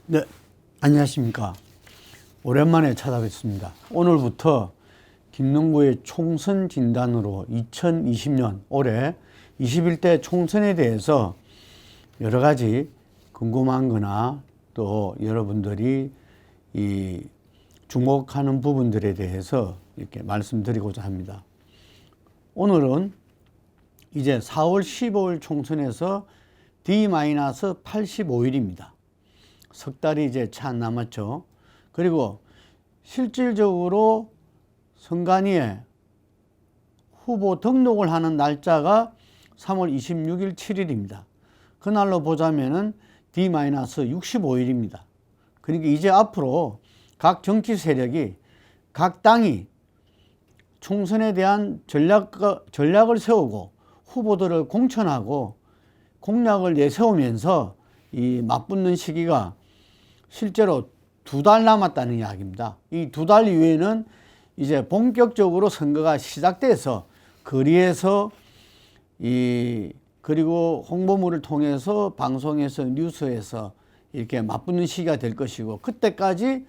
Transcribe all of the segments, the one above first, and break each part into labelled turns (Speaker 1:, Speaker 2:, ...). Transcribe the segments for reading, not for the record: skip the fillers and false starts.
Speaker 1: 네, 안녕하십니까. 오랜만에 찾아뵙습니다. 오늘부터 김농구의 총선 진단으로 2020년 올해 21대 총선에 대해서 여러 가지 궁금한 거나 또 여러분들이 주목하는 부분들에 대해서 이렇게 말씀드리고자 합니다. 오늘은 이제 4월 15일 총선에서 D-85일입니다. 석 달이 이제 채 안 남았죠. 그리고 실질적으로 선관위에 후보 등록을 하는 날짜가 3월 26일 7일입니다. 그날로 보자면은 D-65일입니다. 그러니까 이제 앞으로 각 정치 세력이 각 당이 총선에 대한 전략을 세우고 후보들을 공천하고 공약을 내세우면서 이 맞붙는 시기가 실제로 2달 남았다는 이야기입니다. 이 2달 이후에는 이제 본격적으로 선거가 시작돼서 거리에서 그리고 홍보물을 통해서 방송에서 뉴스에서 이렇게 맞붙는 시기가 될 것이고, 그때까지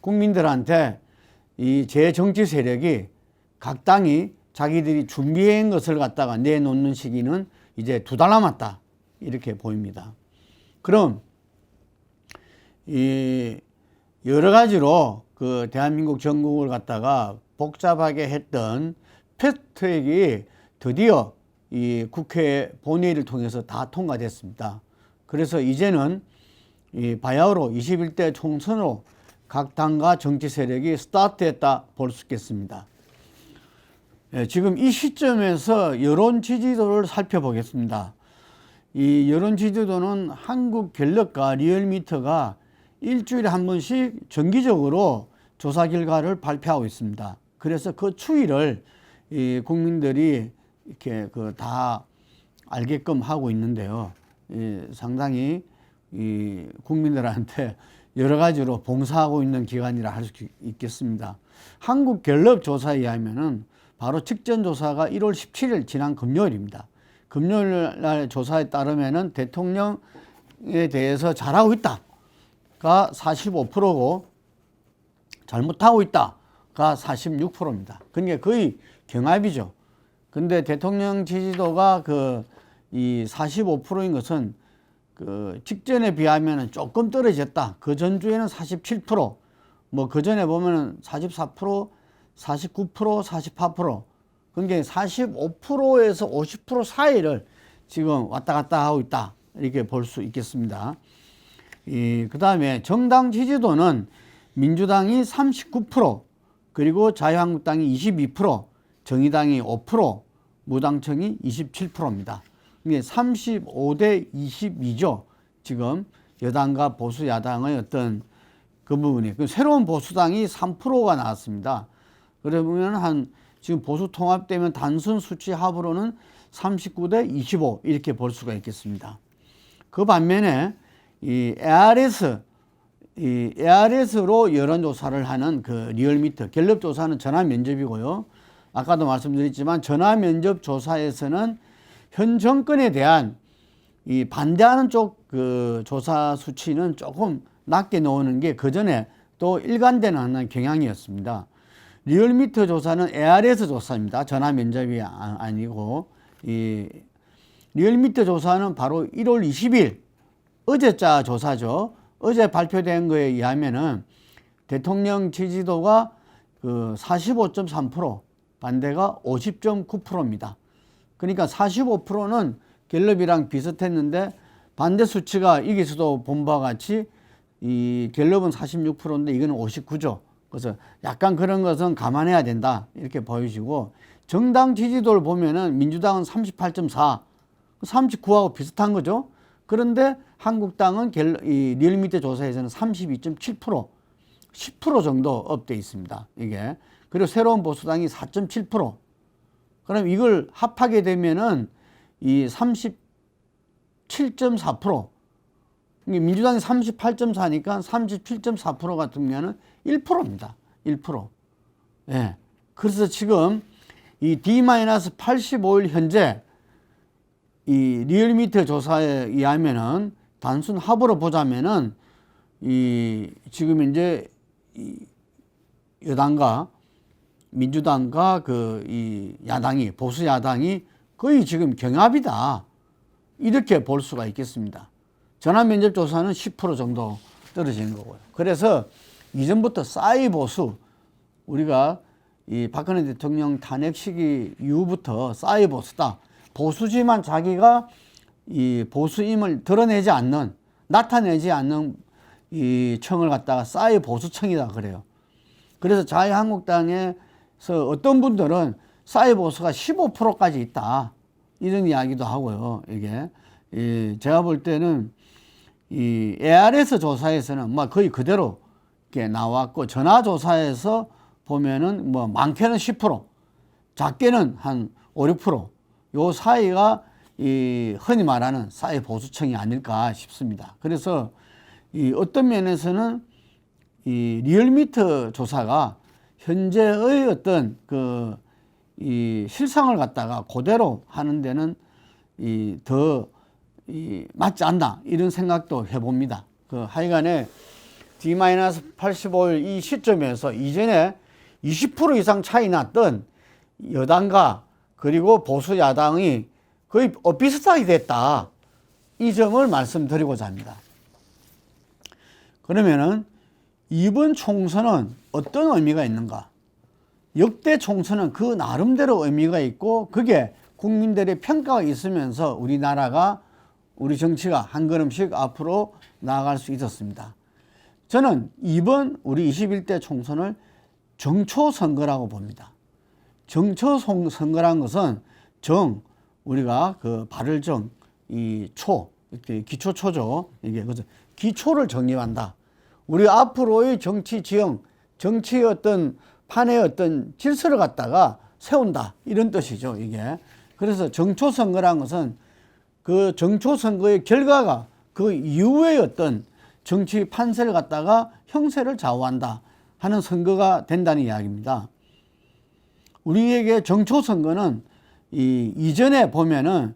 Speaker 1: 국민들한테 이 제 정치 세력이 각 당이 자기들이 준비한 것을 갖다가 내놓는 시기는 이제 2달 남았다, 이렇게 보입니다. 그럼 여러 가지로 그 대한민국 전국을 갖다가 복잡하게 했던 패스트트랙이 드디어 이 국회 본회의를 통해서 다 통과됐습니다. 그래서 이제는 이 바야흐로 21대 총선으로 각 당과 정치 세력이 스타트했다 볼 수 있겠습니다. 지금 이 시점에서 여론 지지도를 살펴보겠습니다. 이 여론 지지도는 한국갤럽과 리얼미터가 일주일에 한 번씩 정기적으로 조사 결과를 발표하고 있습니다. 그래서 그 추이를 이 국민들이 이렇게 다 알게끔 하고 있는데요. 상당히 이 국민들한테 여러 가지로 봉사하고 있는 기관이라 할 수 있겠습니다. 한국갤럽 조사에 의하면은 바로 직전 조사가 1월 17일 지난 금요일입니다. 금요일 날 조사에 따르면은 대통령에 대해서 잘하고 있다가 45%고 잘못하고 있다가 46%입니다. 그러니까 거의 경합이죠. 근데 대통령 지지도가 이 45%인 것은 그 직전에 비하면 조금 떨어졌다. 그 전주에는 47%, 뭐 그 전에 보면은 44%, 49%, 48%. 그러니까 45%에서 50% 사이를 지금 왔다 갔다 하고 있다, 이렇게 볼 수 있겠습니다. 그 다음에 정당 지지도는 민주당이 39%, 그리고 자유한국당이 22%, 정의당이 5%, 무당청이 27%입니다. 이게 35대 22죠. 지금 여당과 보수 야당의 어떤 그 부분이. 새로운 보수당이 3%가 나왔습니다. 그러면 지금 보수 통합되면 단순 수치 합으로는 39대 25 이렇게 볼 수가 있겠습니다. 그 반면에 이 ARS로 여론조사를 하는 그 리얼미터, 갤럽 조사는 전화 면접이고요. 아까도 말씀드렸지만 전화 면접 조사에서는 현 정권에 대한 이 반대하는 쪽 그 조사 수치는 조금 낮게 나오는 게 그전에 또 일관되는 경향이었습니다. 리얼미터 조사는 ARS 조사입니다. 전화 면접이 아니고, 이 리얼미터 조사는 바로 1월 20일 어제자 조사죠. 어제 발표된 거에 의하면은 대통령 지지도가 45.3%, 반대가 50.9%입니다. 그러니까 45%는 갤럽이랑 비슷했는데 반대 수치가 여기서도 본 바와 같이 이 갤럽은 46%인데 이거는 59죠. 그래서 약간 그런 것은 감안해야 된다, 이렇게 보여지고, 정당 지지도를 보면은 민주당은 38.4, 39하고 비슷한 거죠. 그런데 한국당은 이 리얼미터 조사에서는 32.7%, 10% 정도 업돼 있습니다. 이게. 그리고 새로운 보수당이 4.7%. 그럼 이걸 합하게 되면은 이 37.4%. 민주당이 38.4니까 37.4% 같으면은 1%입니다. 1%. 예. 그래서 지금 이 D-85일 현재 이 리얼미터 조사에 의하면은 단순 합으로 보자면은 지금 이제 여당과 민주당과 야당이, 보수 야당이 거의 지금 경합이다. 이렇게 볼 수가 있겠습니다. 전화 면접 조사는 10% 정도 떨어지는 거고요. 그래서 이전부터 싸이 보수, 우리가 이 박근혜 대통령 탄핵 시기 이후부터 싸이 보수다. 보수지만 자기가 이 보수임을 드러내지 않는, 나타내지 않는 이 청을 갖다가 싸이 보수청이다 그래요. 그래서 자유한국당에서 어떤 분들은 싸이 보수가 15%까지 있다. 이런 이야기도 하고요. 이게 제가 볼 때는 이 ARS 조사에서는 뭐 거의 그대로 이렇게 나왔고, 전화조사에서 보면은 뭐 많게는 10%, 작게는 한 5, 6%, 요 사이가 이 흔히 말하는 싸이 보수청이 아닐까 싶습니다. 그래서 이 어떤 면에서는 이 리얼미터 조사가 현재의 어떤 이 실상을 갖다가 그대로 하는 데는 더 맞지 않나, 이런 생각도 해봅니다. 하여간에 D-85일 이 시점에서 이전에 20% 이상 차이 났던 여당과 그리고 보수 야당이 거의 비슷하게 됐다. 이 점을 말씀드리고자 합니다. 그러면은 이번 총선은 어떤 의미가 있는가? 역대 총선은 그 나름대로 의미가 있고, 그게 국민들의 평가가 있으면서 우리나라가, 우리 정치가 한 걸음씩 앞으로 나아갈 수 있었습니다. 저는 이번 우리 21대 총선을 정초선거라고 봅니다. 정초선거란 것은 우리가 발을 이렇게 기초초죠. 이게 그래서 기초를 정립한다. 우리 앞으로의 정치 지형, 정치의 어떤 판의 어떤 질서를 갖다가 세운다. 이런 뜻이죠, 이게. 그래서 정초선거란 것은 그 정초선거의 결과가 그 이후의 어떤 정치 판세를 갖다가 형세를 좌우한다 하는 선거가 된다는 이야기입니다. 우리에게 정초선거는 이전에 보면은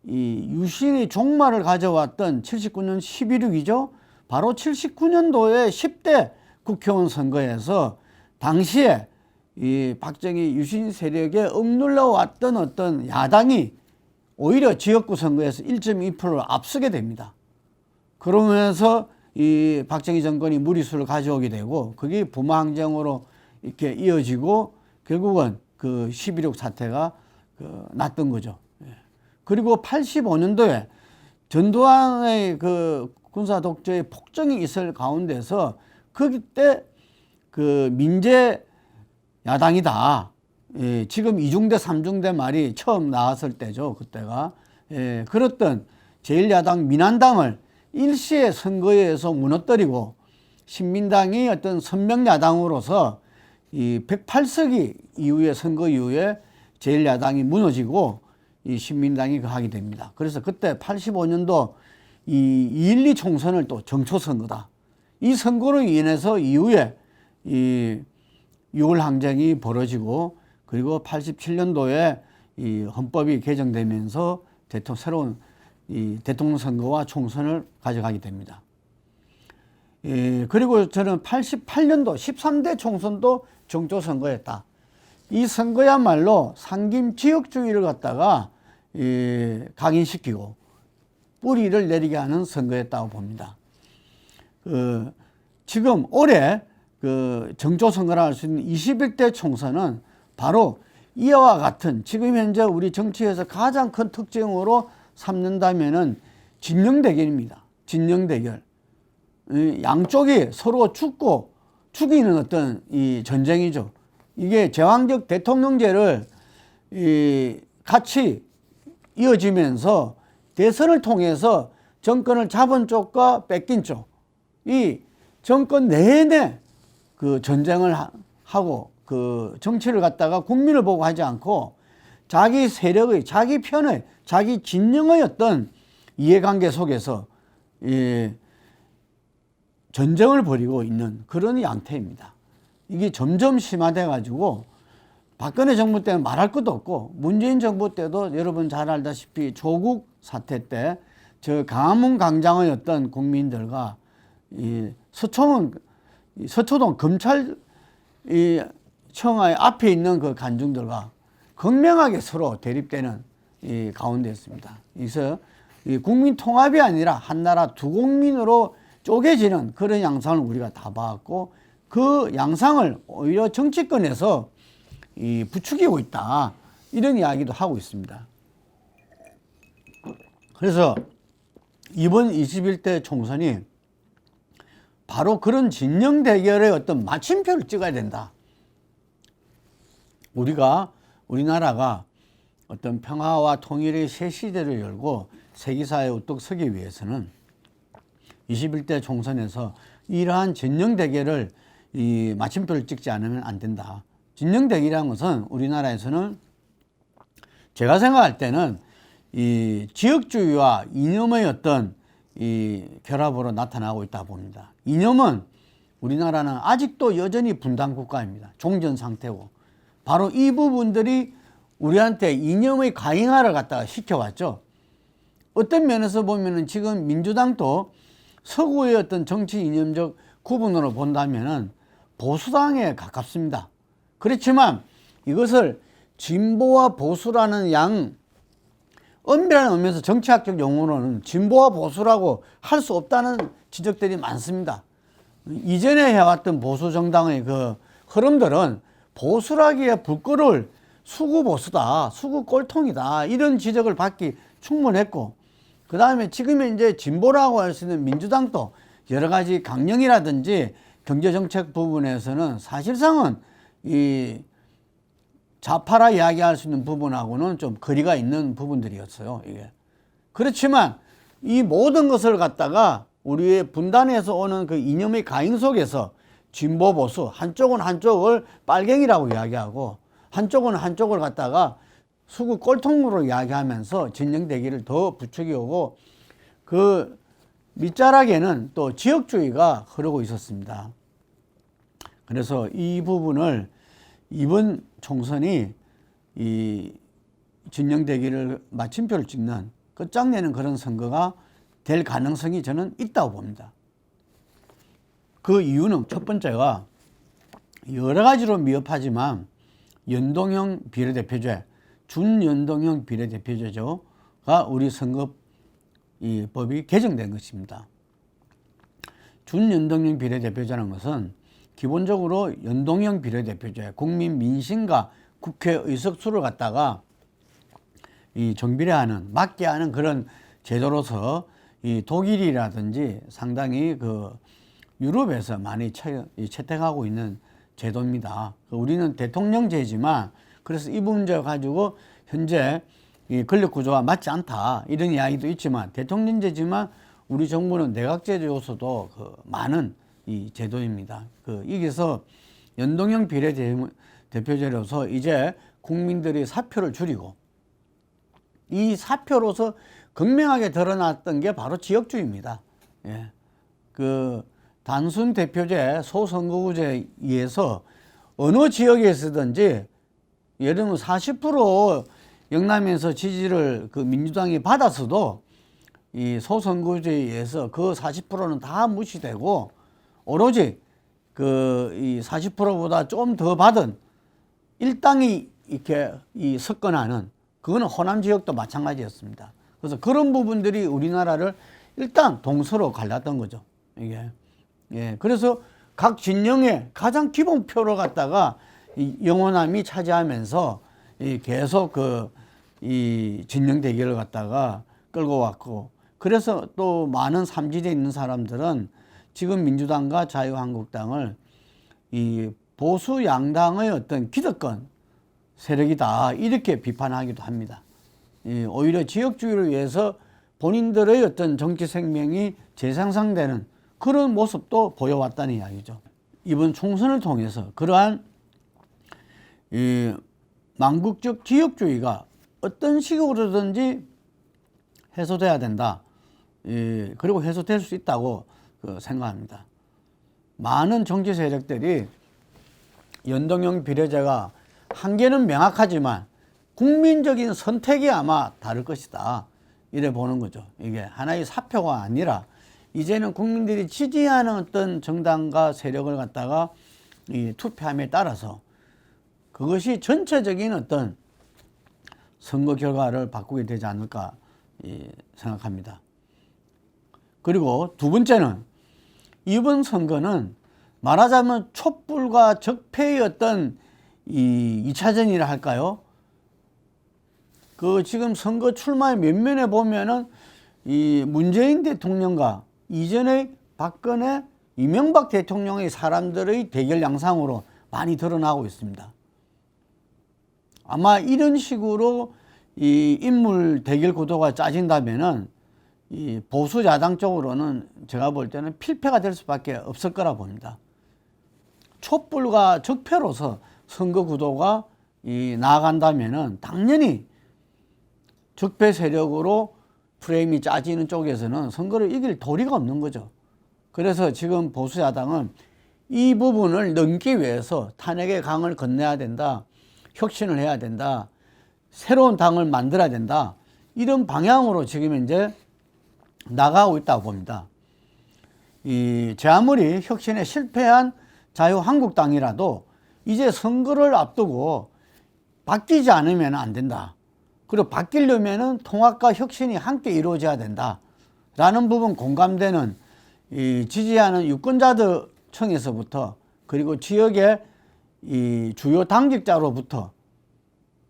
Speaker 1: 유신이 종말을 가져왔던 79년 11.6이죠. 바로 79년도에 10대 국회의원 선거에서 당시에 이 박정희 유신 세력에 억눌러 왔던 어떤 야당이 오히려 지역구 선거에서 1.2%를 앞서게 됩니다. 그러면서 이 박정희 정권이 무리수를 가져오게 되고, 그게 부마항쟁으로 이렇게 이어지고 결국은 11.6 사태가 났던 거죠. 그리고 85년도에 전두환의 군사 독재의 폭정이 있을 가운데서 그때 민재 야당이다. 지금 2중대 3중대 말이 처음 나왔을 때죠. 그때가. 그랬던 제1야당 민한당을 일시에 선거에서 무너뜨리고, 신민당이 어떤 선명야당으로서 이 108석이 이후에 선거 이후에 제1야당이 무너지고 이 신민당이 하게 됩니다. 그래서 그때 85년도 이 2.12 총선을 또 정초선거다. 이 선거로 인해서 이후에 이 6월 항쟁이 벌어지고, 그리고 87년도에 이 헌법이 개정되면서 새로운 이 대통령 선거와 총선을 가져가게 됩니다. 그리고 저는 88년도 13대 총선도 정초선거였다. 이 선거야말로 상김 지역주의를 갖다가 각인시키고 뿌리를 내리게 하는 선거였다고 봅니다. 지금 올해 정초선거라 할 수 있는 21대 총선은 바로 이와 같은, 지금 현재 우리 정치에서 가장 큰 특징으로 삼는다면은 진영대결입니다. 진영대결. 양쪽이 서로 죽이는 어떤 이 전쟁이죠. 이게 제왕적 대통령제를 같이 이어지면서 대선을 통해서 정권을 잡은 쪽과 뺏긴 쪽, 이 정권 내내 전쟁을 하고 정치를 갖다가 국민을 보고 하지 않고 자기 세력의, 자기 편의, 자기 진영의 어떤 이해관계 속에서 전쟁을 벌이고 있는 그런 양태입니다. 이게 점점 심화돼 가지고 박근혜 정부 때는 말할 것도 없고, 문재인 정부 때도 여러분 잘 알다시피 조국 사태 때 저 광화문 광장의 어떤 국민들과 서초동 검찰 청와의 앞에 있는 그 관중들과 극명하게 서로 대립되는 이 가운데 있습니다. 그래서 이 국민 통합이 아니라 한나라 두 국민으로 쪼개지는 그런 양상을 우리가 다 봐왔고, 그 양상을 오히려 정치권에서 부추기고 있다, 이런 이야기도 하고 있습니다. 그래서 이번 21대 총선이 바로 그런 진영 대결의 어떤 마침표를 찍어야 된다. 우리나라가 어떤 평화와 통일의 새 시대를 열고 세계사에 우뚝 서기 위해서는 21대 총선에서 이러한 진영 대결을 마침표를 찍지 않으면 안 된다. 진영 대결이라는 것은 우리나라에서는 제가 생각할 때는 이 지역주의와 이념의 어떤 이 결합으로 나타나고 있다 봅니다. 이념은 우리나라는 아직도 여전히 분단 국가입니다. 종전 상태고, 바로 이 부분들이 우리한테 이념의 가잉화를 갖다가 시켜왔죠. 어떤 면에서 보면은 지금 민주당도 서구의 어떤 정치 이념적 구분으로 본다면은 보수당에 가깝습니다. 그렇지만 이것을 진보와 보수라는 엄밀한 의미에서 정치학적 용어로는 진보와 보수라고 할 수 없다는 지적들이 많습니다. 이전에 해왔던 보수 정당의 그 흐름들은 보수라기에 불끄러울 수구 보수다, 수구 꼴통이다, 이런 지적을 받기 충분했고, 그 다음에 지금의 이제 진보라고 할 수 있는 민주당도 여러 가지 강령이라든지 경제정책 부분에서는 사실상은 이 좌파라 이야기할 수 있는 부분하고는 좀 거리가 있는 부분들이었어요, 이게. 그렇지만 이 모든 것을 갖다가 우리의 분단에서 오는 그 이념의 가잉 속에서 진보 보수, 한쪽은 한쪽을 빨갱이라고 이야기하고 한쪽은 한쪽을 갖다가 수구 꼴통으로 이야기하면서 진영 대결을 더 부추기고, 그 밑자락에는 또 지역주의가 흐르고 있었습니다. 그래서 이 부분을 이번 총선이 이 진영 대결을 마침표를 찍는 끝장내는 그런 선거가 될 가능성이 저는 있다고 봅니다. 그 이유는 첫 번째가 여러 가지로 미흡하지만 연동형 비례대표제, 준연동형 비례대표제가 우리 선거법이 개정된 것입니다. 준연동형 비례대표제라는 것은 기본적으로 연동형 비례대표제, 국민 민심과 국회 의석수를 갖다가 정비례하는, 맞게 하는 그런 제도로서 이 독일이라든지 상당히 그 유럽에서 많이 채택하고 있는 제도입니다. 우리는 대통령제지만, 그래서 이 문제 가지고 현재 이 권력 구조가 맞지 않다, 이런 이야기도 있지만, 대통령제지만 우리 정부는 내각제 요소도 그 많은 이 제도입니다. 여기서 연동형 비례대표제로서 이제 국민들이 사표를 줄이고, 이 사표로서 극명하게 드러났던 게 바로 지역주의입니다. 예. 단순 대표제, 소선거구제에 의해서 어느 지역에서든지 예를 들면 40% 영남에서 지지를 그 민주당이 받았어도 이 소선거구제에 의해서 그 40%는 다 무시되고, 오로지 이 40%보다 좀 더 받은 일당이 이렇게 석권하는, 그거는 호남 지역도 마찬가지였습니다. 그래서 그런 부분들이 우리나라를 일단 동서로 갈랐던 거죠, 이게. 예. 그래서 각 진영의 가장 기본표를 갖다가 이 영호남이 차지하면서 계속 이 진영 대결을 갖다가 끌고 왔고, 그래서 또 많은 삼지대에 있는 사람들은 지금 민주당과 자유한국당을 이 보수 양당의 어떤 기득권 세력이다, 이렇게 비판하기도 합니다. 오히려 지역주의를 위해서 본인들의 어떤 정치 생명이 재생산되는 그런 모습도 보여왔다는 이야기죠. 이번 총선을 통해서 그러한 이 망국적 지역주의가 어떤 식으로든지 해소돼야 된다, 그리고 해소될 수 있다고 생각합니다. 많은 정치 세력들이 연동형 비례제가 한계는 명확하지만 국민적인 선택이 아마 다를 것이다, 이래 보는 거죠. 이게 하나의 사표가 아니라 이제는 국민들이 지지하는 어떤 정당과 세력을 갖다가 이 투표함에 따라서 그것이 전체적인 어떤 선거 결과를 바꾸게 되지 않을까 생각합니다. 그리고 두 번째는 이번 선거는 말하자면 촛불과 적폐의 어떤 이 2차전이라 할까요? 그 지금 선거 출마의 면면에 보면은 이 문재인 대통령과 이전의 박근혜, 이명박 대통령의 사람들의 대결 양상으로 많이 드러나고 있습니다. 아마 이런 식으로 이 인물 대결 구도가 짜진다면은 이 보수 야당 쪽으로는 제가 볼 때는 필패가 될 수밖에 없을 거라 봅니다. 촛불과 적폐로서 선거 구도가 나아간다면은 당연히 적폐 세력으로 프레임이 짜지는 쪽에서는 선거를 이길 도리가 없는 거죠. 그래서 지금 보수 야당은 이 부분을 넘기 위해서 탄핵의 강을 건너야 된다. 혁신을 해야 된다. 새로운 당을 만들어야 된다. 이런 방향으로 지금 이제 나가고 있다고 봅니다. 제 아무리 혁신에 실패한 자유한국당이라도 이제 선거를 앞두고 바뀌지 않으면 안 된다. 그리고 바뀌려면은 통합과 혁신이 함께 이루어져야 된다. 라는 부분 공감되는 지지하는 유권자들 층에서부터 그리고 지역의 이 주요 당직자로부터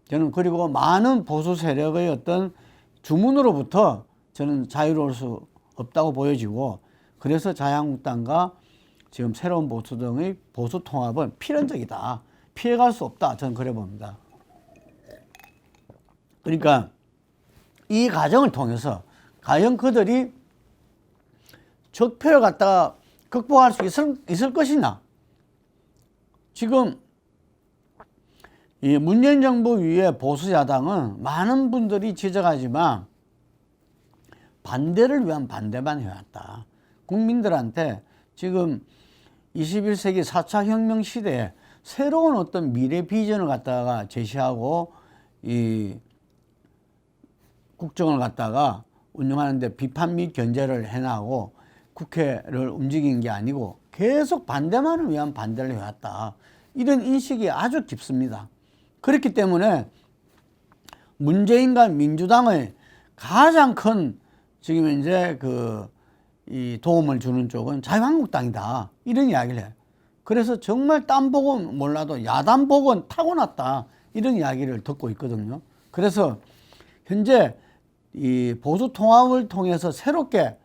Speaker 1: 저는 그리고 많은 보수 세력의 어떤 주문으로부터 저는 자유로울 수 없다고 보여지고 그래서 자유한국당과 지금 새로운 보수 등의 보수 통합은 필연적이다. 피해갈 수 없다. 저는 그래 봅니다. 그러니까 이 과정을 통해서 과연 그들이 적폐를 갖다가 극복할 수 있을 것이냐. 지금 이 문재인 정부 위에 보수 야당은 많은 분들이 지적하지만 반대를 위한 반대만 해왔다. 국민들한테 지금 21세기 4차 혁명 시대에 새로운 어떤 미래 비전을 갖다가 제시하고 이 국정을 갖다가 운영하는데 비판 및 견제를 해나가고 국회를 움직인 게 아니고 계속 반대만을 위한 반대를 해왔다. 이런 인식이 아주 깊습니다. 그렇기 때문에 문재인과 민주당의 가장 큰 지금 이제 이 도움을 주는 쪽은 자유한국당이다. 이런 이야기를 해요. 그래서 정말 딴복은 몰라도 야단복은 타고났다. 이런 이야기를 듣고 있거든요. 그래서 현재 이 보수 통합을 통해서 새롭게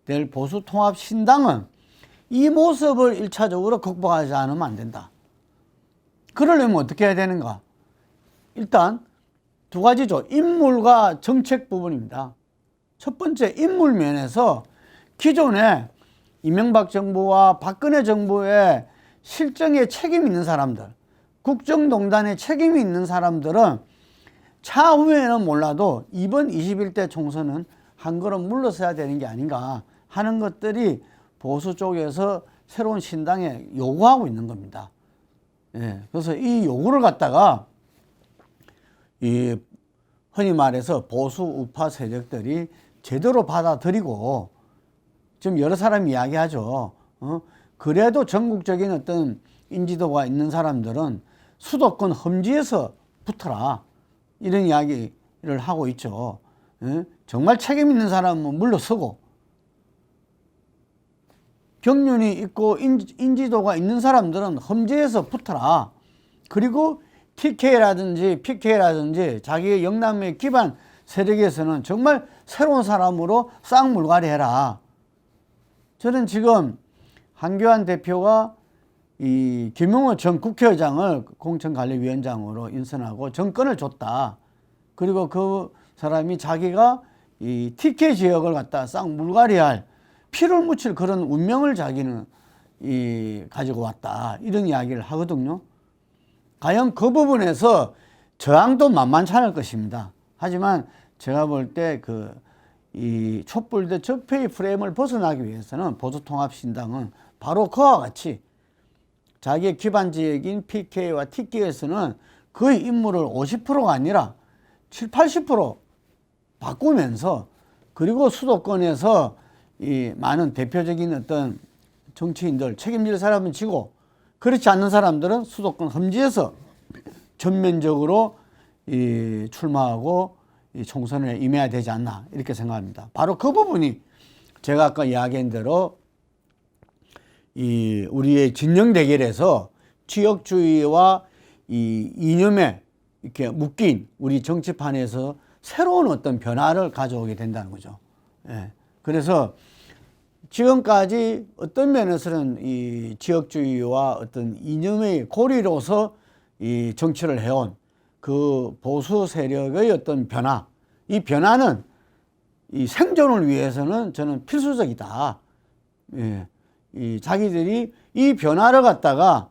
Speaker 1: 될 보수 통합 신당은 이 모습을 1차적으로 극복하지 않으면 안 된다. 그러려면 어떻게 해야 되는가? 일단 두 가지죠. 인물과 정책 부분입니다. 첫 번째 인물 면에서 기존에 이명박 정부와 박근혜 정부의 실정에 책임 있는 사람들, 국정농단에 책임이 있는 사람들은 차후에는 몰라도 이번 21대 총선은 한 걸음 물러서야 되는 게 아닌가 하는 것들이 보수 쪽에서 새로운 신당에 요구하고 있는 겁니다. 예, 그래서 이 요구를 갖다가 이 흔히 말해서 보수 우파 세력들이 제대로 받아들이고 지금 여러 사람이 이야기하죠. 그래도 전국적인 어떤 인지도가 있는 사람들은 수도권 험지에서 붙어라. 이런 이야기를 하고 있죠. 정말 책임 있는 사람은 물러서고 경륜이 있고 인지도가 있는 사람들은 험지에서 붙어라. 그리고 TK라든지 PK라든지 자기의 영남의 기반 세력에서는 정말 새로운 사람으로 쌍물갈이 해라. 저는 지금 한교안 대표가 이 김용호 전 국회의장을 공천관리위원장으로 인선하고 정권을 줬다. 그리고 그 사람이 자기가 이 TK 지역을 갖다 쌍물갈이할 피를 묻힐 그런 운명을 자기는 가지고 왔다. 이런 이야기를 하거든요. 과연 그 부분에서 저항도 만만치 않을 것입니다. 하지만 제가 볼 때 이 촛불 대 적폐의 프레임을 벗어나기 위해서는 보수통합신당은 바로 그와 같이 자기의 기반 지역인 PK와 TK에서는 그의 인물을 50%가 아니라 70, 80% 바꾸면서 그리고 수도권에서 이 많은 대표적인 어떤 정치인들 책임질 사람은 지고 그렇지 않는 사람들은 수도권 험지에서 전면적으로 이 출마하고 이 총선에 임해야 되지 않나 이렇게 생각합니다. 바로 그 부분이 제가 아까 이야기한 대로 이 우리의 진영 대결에서 지역주의와 이 이념에 이렇게 묶인 우리 정치판에서 새로운 어떤 변화를 가져오게 된다는 거죠. 예. 그래서 지금까지 어떤 면에서는 이 지역주의와 어떤 이념의 고리로서 이 정치를 해온 그 보수 세력의 어떤 변화, 이 변화는 이 생존을 위해서는 저는 필수적이다. 예. 이 자기들이 이 변화를 갖다가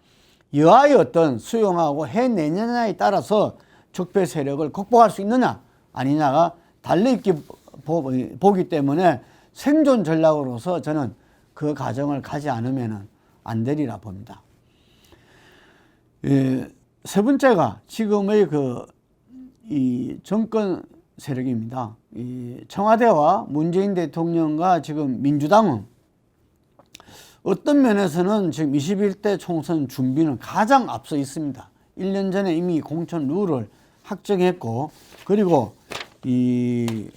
Speaker 1: 여하의 어떤 수용하고 해내느냐에 따라서 적폐 세력을 극복할 수 있느냐 아니냐가 달려있기 보기 때문에 생존 전략으로서 저는 그 과정을 가지 않으면 안 되리라 봅니다. 예, 세 번째가 지금의 이 정권 세력입니다. 이 청와대와 문재인 대통령과 지금 민주당은 어떤 면에서는 지금 21대 총선 준비는 가장 앞서 있습니다. 1년 전에 이미 공천 룰을 확정했고, 그리고 이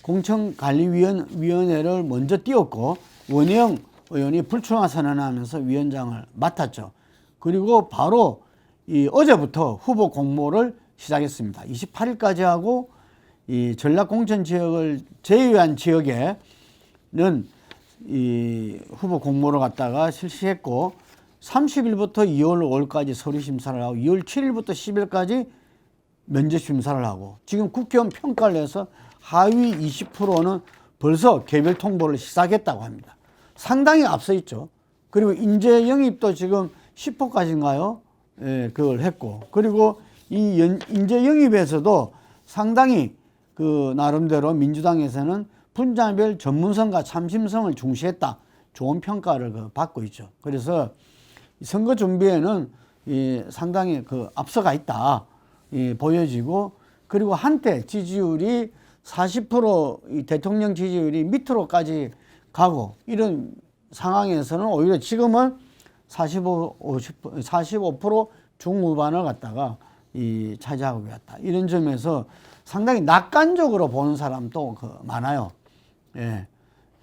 Speaker 1: 공천관리위원회를 먼저 띄웠고, 원희영 의원이 불출마 선언하면서 위원장을 맡았죠. 그리고 바로 이 어제부터 후보 공모를 시작했습니다. 28일까지 하고, 이 전략공천 지역을 제외한 지역에는 이 후보 공모를 갖다가 실시했고 30일부터 2월 5일까지 서류 심사를 하고 2월 7일부터 10일까지 면접 심사를 하고 지금 국회의원 평가를 해서 하위 20%는 벌써 개별 통보를 시작했다고 합니다. 상당히 앞서 있죠. 그리고 인재 영입도 지금 10%까지인가요? 예, 그걸 했고 그리고 이 인재 영입에서도 상당히 그 나름대로 민주당에서는 분야별 전문성과 참신성을 중시했다. 좋은 평가를 받고 있죠. 그래서 선거 준비에는 상당히 앞서가 있다. 보여지고 그리고 한때 지지율이 40% 대통령 지지율이 밑으로까지 가고 이런 상황에서는 오히려 지금은 45% 중후반을 갖다가 차지하고 있다. 이런 점에서 상당히 낙관적으로 보는 사람도 많아요. 예.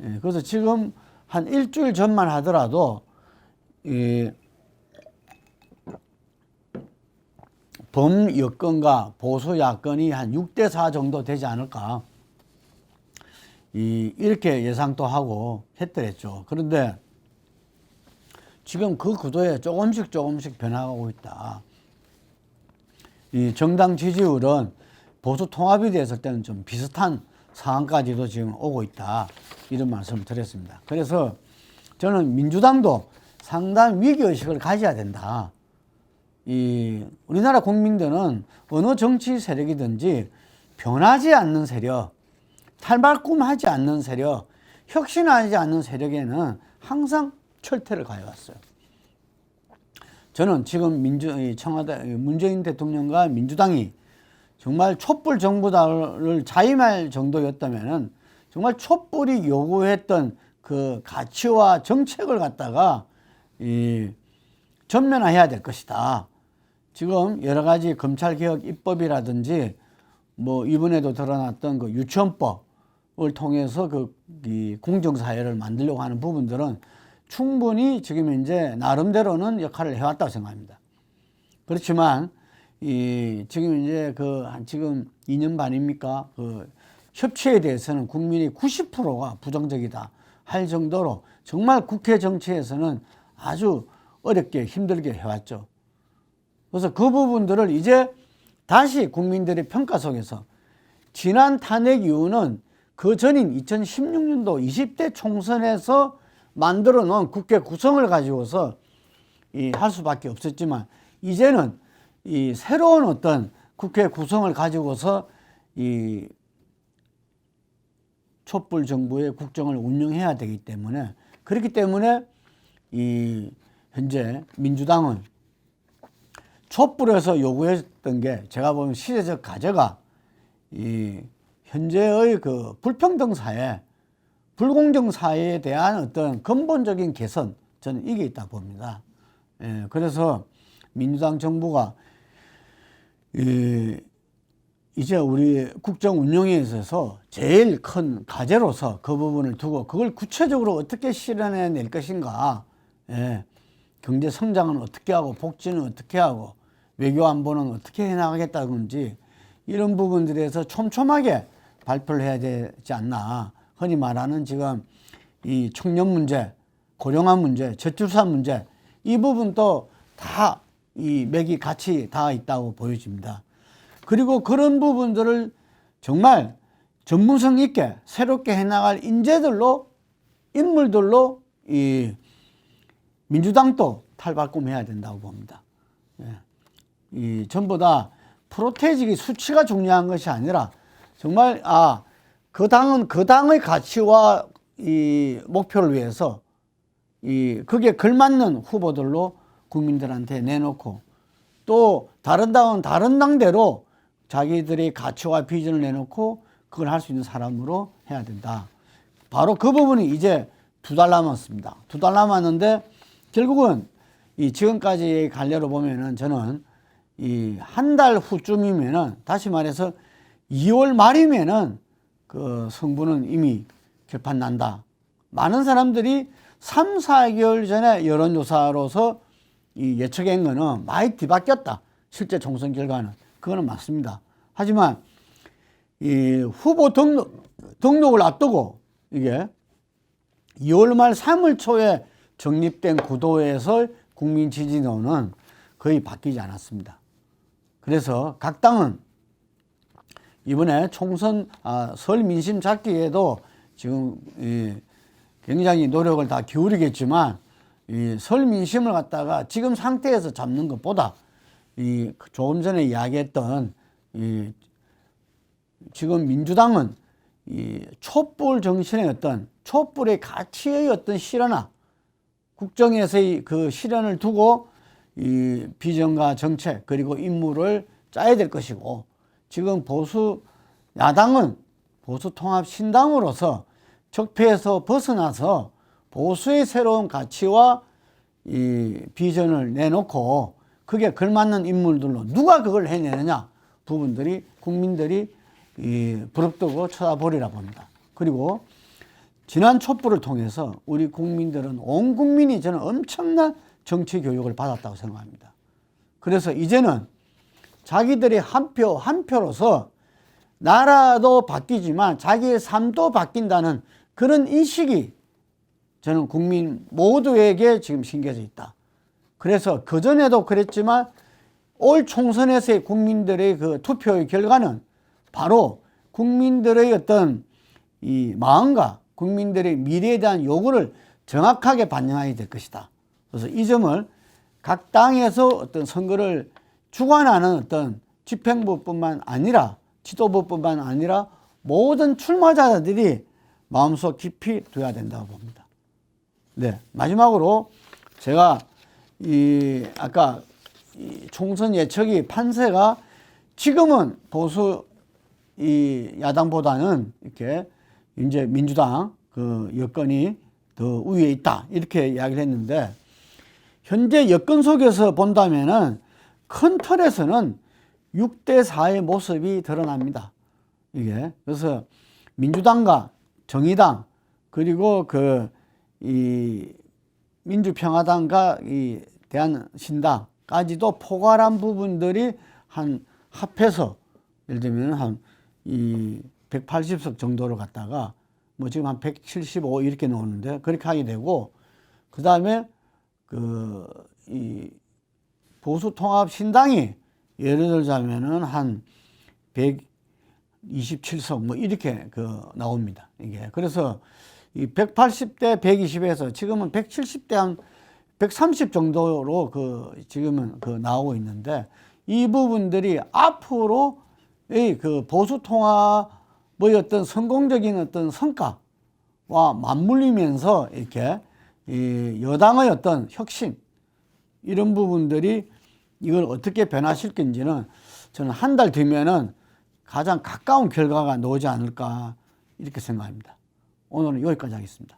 Speaker 1: 예. 그래서 지금 한 일주일 전만 하더라도 범여권과 보수 야권이 한 6대4 정도 되지 않을까 이렇게 예상도 하고 했더랬죠. 그런데 지금 그 구도에 조금씩 변화하고 있다. 이 정당 지지율은 보수 통합이 됐을 때는 좀 비슷한 상황까지도 지금 오고 있다. 이런 말씀을 드렸습니다. 그래서 저는 민주당도 상당한 위기의식을 가져야 된다. 우리나라 국민들은 어느 정치 세력이든지 변하지 않는 세력, 탈바꿈하지 않는 세력, 혁신하지 않는 세력에는 항상 철퇴를 가해왔어요. 저는 지금 청와대 문재인 대통령과 민주당이 정말 촛불 정부를 자임할 정도였다면은 정말 촛불이 요구했던 그 가치와 정책을 갖다가 전면화해야 될 것이다. 지금 여러 가지 검찰개혁 입법이라든지 뭐 이번에도 드러났던 그 유치원법을 통해서 이 공정사회를 만들려고 하는 부분들은 충분히 지금 이제 나름대로는 역할을 해왔다고 생각합니다. 그렇지만 지금 이제 지금 2년 반입니까? 협치에 대해서는 국민이 90%가 부정적이다 할 정도로 정말 국회 정치에서는 아주 어렵게 힘들게 해왔죠. 그래서 그 부분들을 이제 다시 국민들의 평가 속에서 지난 탄핵 이후는 그 전인 2016년도 20대 총선에서 만들어 놓은 국회 구성을 가지고서 할 수밖에 없었지만 이제는 새로운 어떤 국회 구성을 가지고서 촛불 정부의 국정을 운영해야 되기 때문에 그렇기 때문에 현재 민주당은 촛불에서 요구했던 게 제가 보면 시대적 과제가 현재의 불평등 사회, 불공정 사회에 대한 어떤 근본적인 개선, 저는 이게 있다 봅니다. 예, 그래서 민주당 정부가 이제 우리 국정 운영에 있어서 제일 큰 과제로서 그 부분을 두고 그걸 구체적으로 어떻게 실현해 낼 것인가, 예, 경제 성장은 어떻게 하고 복지는 어떻게 하고 외교 안보는 어떻게 해나가겠다든지 이런 부분들에서 촘촘하게 발표를 해야 되지 않나. 흔히 말하는 지금 이 청년 문제, 고령화 문제, 저출산 문제, 이 부분도 다 이 맥이 같이 다 있다고 보여집니다. 그리고 그런 부분들을 정말 전문성 있게 새롭게 해나갈 인물들로 이 민주당도 탈바꿈해야 된다고 봅니다. 이 전부 다 프로테이직이 수치가 중요한 것이 아니라 정말 그 당은 그 당의 가치와 이 목표를 위해서 그게 걸맞는 후보들로 국민들한테 내놓고 또 다른 당은 다른 당대로 자기들의 가치와 비전을 내놓고 그걸 할 수 있는 사람으로 해야 된다. 바로 그 부분이 이제 2달 남았습니다. 2달 남았는데 결국은 이 지금까지 갈래로 보면은 저는 이 한 달 후쯤이면은 다시 말해서 2월 말이면은 그 성부는 이미 결판 난다. 많은 사람들이 3, 4개월 전에 여론조사로서 이 예측한 거는 많이 뒤바뀌었다. 실제 총선 결과는. 그거는 맞습니다. 하지만 이 후보 등록을 앞두고 이게 2월 말 3월 초에 정립된 구도에서 국민 지지도는 거의 바뀌지 않았습니다. 그래서 각 당은 이번에 총선 설 민심 잡기에도 지금 굉장히 노력을 다 기울이겠지만 이 설 민심을 갖다가 지금 상태에서 잡는 것보다 조금 전에 이야기했던 지금 민주당은 촛불 정신의 촛불의 가치의 실현화, 국정에서의 그 실현을 두고 이 비전과 정책 그리고 임무를 짜야 될 것이고, 지금 야당은 보수통합신당으로서 적폐에서 벗어나서 보수의 새로운 가치와 이 비전을 내놓고 그게 걸맞는 인물들로 누가 그걸 해내느냐 부분들이 국민들이 부릅뜨고 쳐다보리라 봅니다. 그리고 지난 촛불을 통해서 우리 국민들은 온 국민이 저는 엄청난 정치 교육을 받았다고 생각합니다. 그래서 이제는 자기들이 한 표로서 나라도 바뀌지만 자기의 삶도 바뀐다는 그런 인식이 저는 국민 모두에게 지금 심겨져 있다. 그래서 그전에도 그랬지만 올 총선에서의 국민들의 그 투표의 결과는 바로 국민들의 어떤 이 마음과 국민들의 미래에 대한 요구를 정확하게 반영하게 될 것이다. 그래서 이 점을 각 당에서 어떤 선거를 주관하는 어떤 집행부뿐만 아니라 지도부뿐만 아니라 모든 출마자들이 마음속 깊이 둬야 된다고 봅니다. 네, 마지막으로 제가 아까 총선 예측이 판세가 지금은 보수 야당보다는 이렇게 이제 민주당 그 여건이 더 우위에 있다 이렇게 이야기를 했는데, 현재 여건 속에서 본다면은 큰 틀에서는 6대4의 모습이 드러납니다. 이게 그래서 민주당과 정의당 그리고 민주평화당과 대한신당까지도 포괄한 부분들이 한 합해서 예를 들면 한 180석 정도로 갔다가 뭐 지금 한 175 이렇게 나오는데 그렇게 하게 되고, 그 다음에 보수통합신당이 예를 들자면은 한 127석 뭐 이렇게 나옵니다. 이게 그래서 이 180대 120에서 지금은 170대 한 130 정도로 지금은 나오고 있는데, 이 부분들이 앞으로 보수 통합의 어떤 성공적인 어떤 성과와 맞물리면서 이렇게 여당의 어떤 혁신 이런 부분들이 이걸 어떻게 변화시킬 건지는 저는 한 달 뒤면은 가장 가까운 결과가 나오지 않을까 이렇게 생각합니다. 오늘은 여기까지 하겠습니다.